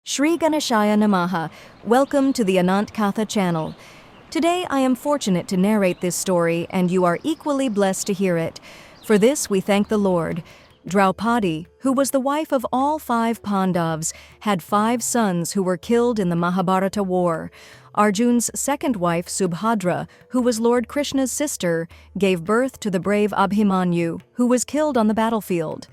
Shri Ganeshaya Namaha. Welcome to the Anant Katha channel. Today I am fortunate to narrate this story, and you are equally blessed to hear it. For this we thank the Lord. Draupadi, who was the wife of all 5 Pandavas, had 5 sons who were killed in the Mahabharata war. Arjun's second wife, Subhadra, who was Lord Krishna's sister, gave birth to the brave Abhimanyu, who was killed on the battlefield.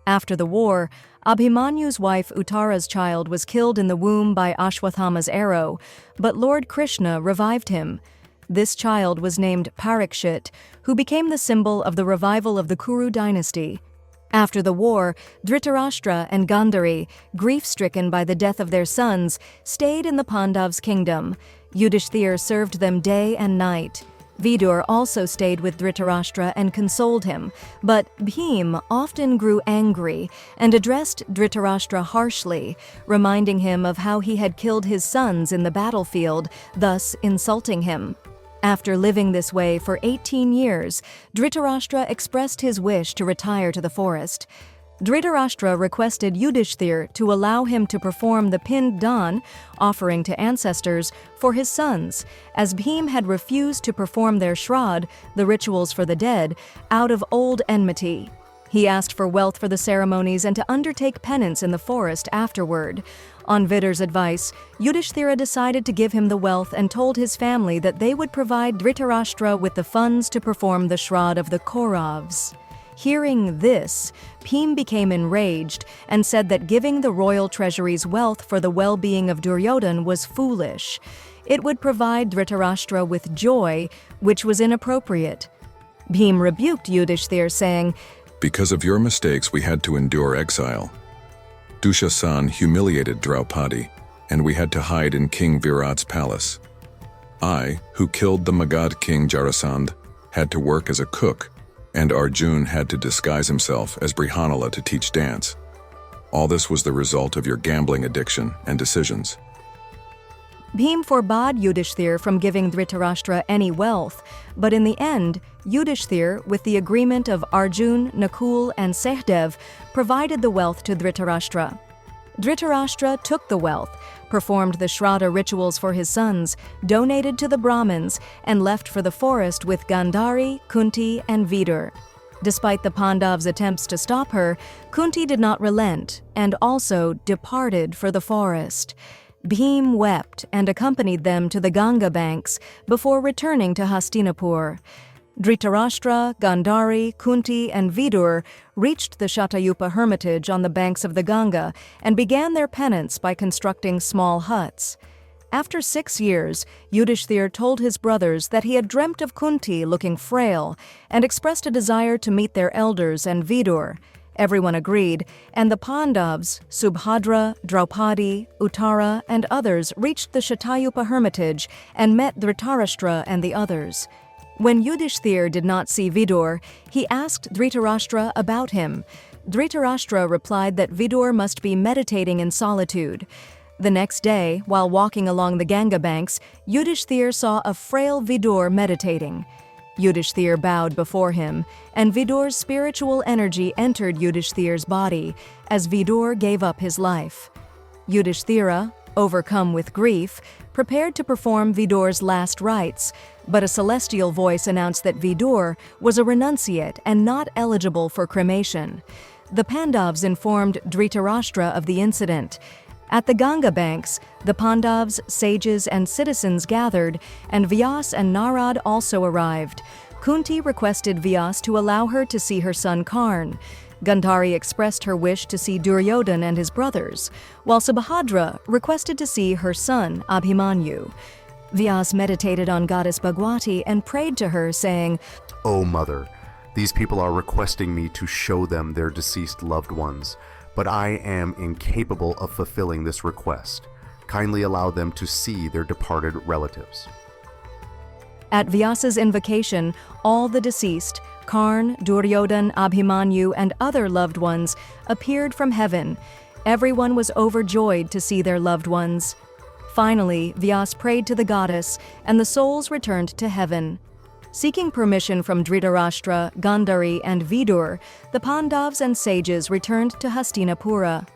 After the war, Abhimanyu's wife Uttara's child was killed in the womb by Ashwathama's arrow, but Lord Krishna revived him. This child was named Parikshit, who became the symbol of the revival of the Kuru dynasty. After the war, Dhritarashtra and Gandhari, grief-stricken by the death of their sons, stayed in the Pandavas' kingdom. Yudhishthir served them day and night. Vidura also stayed with Dhritarashtra and consoled him, but Bhim often grew angry and addressed Dhritarashtra harshly, reminding him of how he had killed his sons in the battlefield, thus insulting him. After living this way for 18 years, Dhritarashtra expressed his wish to retire to the forest. Dhritarashtra requested Yudhishthir to allow him to perform the Pindan, offering to ancestors, for his sons, as Bhim had refused to perform their Shraddh, the rituals for the dead, out of old enmity. He asked for wealth for the ceremonies and to undertake penance in the forest afterward. On Vidur's advice, Yudhishthira decided to give him the wealth and told his family that they would provide Dhritarashtra with the funds to perform the Shraddh of the Kauravas. Hearing this, Bhim became enraged and said that giving the royal treasury's wealth for the well-being of Duryodhan was foolish. It would provide Dhritarashtra with joy, which was inappropriate. Bhim rebuked Yudhishthir, saying, "Because of your mistakes we had to endure exile. Dushasan humiliated Draupadi, and we had to hide in King Virat's palace. I, who killed the Magad king Jarasandh, had to work as a cook, and Arjun had to disguise himself as Brihanala to teach dance. All this was the result of your gambling addiction and decisions." Bhim forbade Yudhishthir from giving Dhritarashtra any wealth, but in the end, Yudhishthir, with the agreement of Arjun, Nakul, and Sehdev, provided the wealth to Dhritarashtra. Dhritarashtra took the wealth, performed the Shraddha rituals for his sons, donated to the Brahmins, and left for the forest with Gandhari, Kunti, and Vidura. Despite the Pandavas' attempts to stop her, Kunti did not relent, and also departed for the forest. Bhim wept and accompanied them to the Ganga banks before returning to Hastinapur. Dhritarashtra, Gandhari, Kunti, and Vidura reached the Shatayupa hermitage on the banks of the Ganga and began their penance by constructing small huts. After 6 years, Yudhishthir told his brothers that he had dreamt of Kunti looking frail and expressed a desire to meet their elders and Vidura. Everyone agreed, and the Pandavas, Subhadra, Draupadi, Uttara, and others reached the Shatayupa hermitage and met Dhritarashtra and the others. When Yudhishthir did not see Vidura, he asked Dhritarashtra about him. Dhritarashtra replied that Vidura must be meditating in solitude. The next day, while walking along the Ganga banks, Yudhishthir saw a frail Vidura meditating. Yudhishthir bowed before him, and Vidura's spiritual energy entered Yudhishthir's body as Vidura gave up his life. Yudhishthira, overcome with grief, prepared to perform Vidura's last rites, but a celestial voice announced that Vidura was a renunciate and not eligible for cremation. The Pandavas informed Dhritarashtra of the incident. At the Ganga banks, the Pandavas, sages, and citizens gathered, and Vyas and Narad also arrived. Kunti requested Vyas to allow her to see her son Karn. Gandhari expressed her wish to see Duryodhan and his brothers, while Subhadra requested to see her son Abhimanyu. Vyas meditated on goddess Bhagwati and prayed to her, saying, "O Mother, these people are requesting me to show them their deceased loved ones, but I am incapable of fulfilling this request. Kindly allow them to see their departed relatives." At Vyasa's invocation, all the deceased, Karn, Duryodhan, Abhimanyu, and other loved ones, appeared from heaven. Everyone was overjoyed to see their loved ones. Finally, Vyas prayed to the goddess, and the souls returned to heaven. Seeking permission from Dhritarashtra, Gandhari, and Vidura, the Pandavas and sages returned to Hastinapura.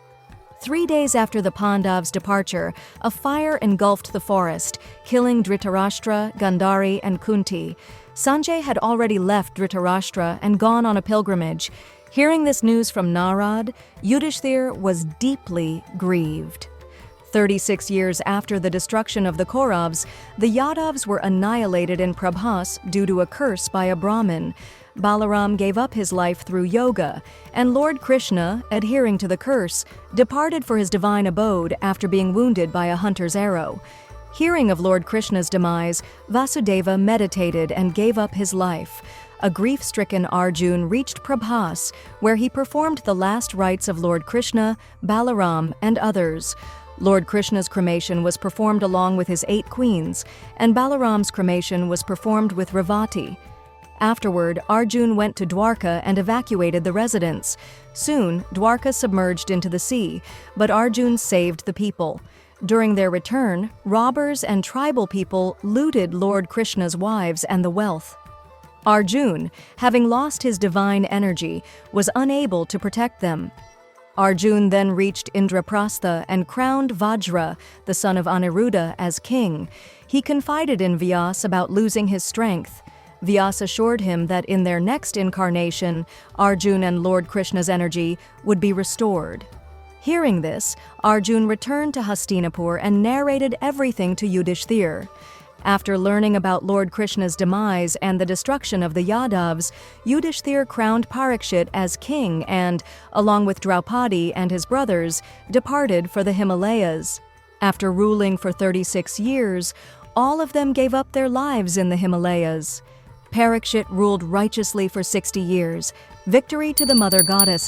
3 days after the Pandavas' departure, a fire engulfed the forest, killing Dhritarashtra, Gandhari, and Kunti. Sanjay had already left Dhritarashtra and gone on a pilgrimage. Hearing this news from Narad, Yudhishthir was deeply grieved. 36 years after the destruction of the Kauravas, the Yadavas were annihilated in Prabhas due to a curse by a Brahmin. Balaram gave up his life through yoga, and Lord Krishna, adhering to the curse, departed for his divine abode after being wounded by a hunter's arrow. Hearing of Lord Krishna's demise, Vasudeva meditated and gave up his life. A grief-stricken Arjun reached Prabhas, where he performed the last rites of Lord Krishna, Balaram, and others. Lord Krishna's cremation was performed along with his 8 queens, and Balaram's cremation was performed with Revati. Afterward, Arjun went to Dwarka and evacuated the residents. Soon, Dwarka submerged into the sea, but Arjun saved the people. During their return, robbers and tribal people looted Lord Krishna's wives and the wealth. Arjun, having lost his divine energy, was unable to protect them. Arjun then reached Indraprastha and crowned Vajra, the son of Aniruddha, as king. He confided in Vyas about losing his strength. Vyas assured him that in their next incarnation, Arjun and Lord Krishna's energy would be restored. Hearing this, Arjun returned to Hastinapur and narrated everything to Yudhishthir. After learning about Lord Krishna's demise and the destruction of the Yadavas, Yudhishthir crowned Parikshit as king and, along with Draupadi and his brothers, departed for the Himalayas. After ruling for 36 years, all of them gave up their lives in the Himalayas. Parikshit ruled righteously for 60 years. Victory to the Mother Goddesses.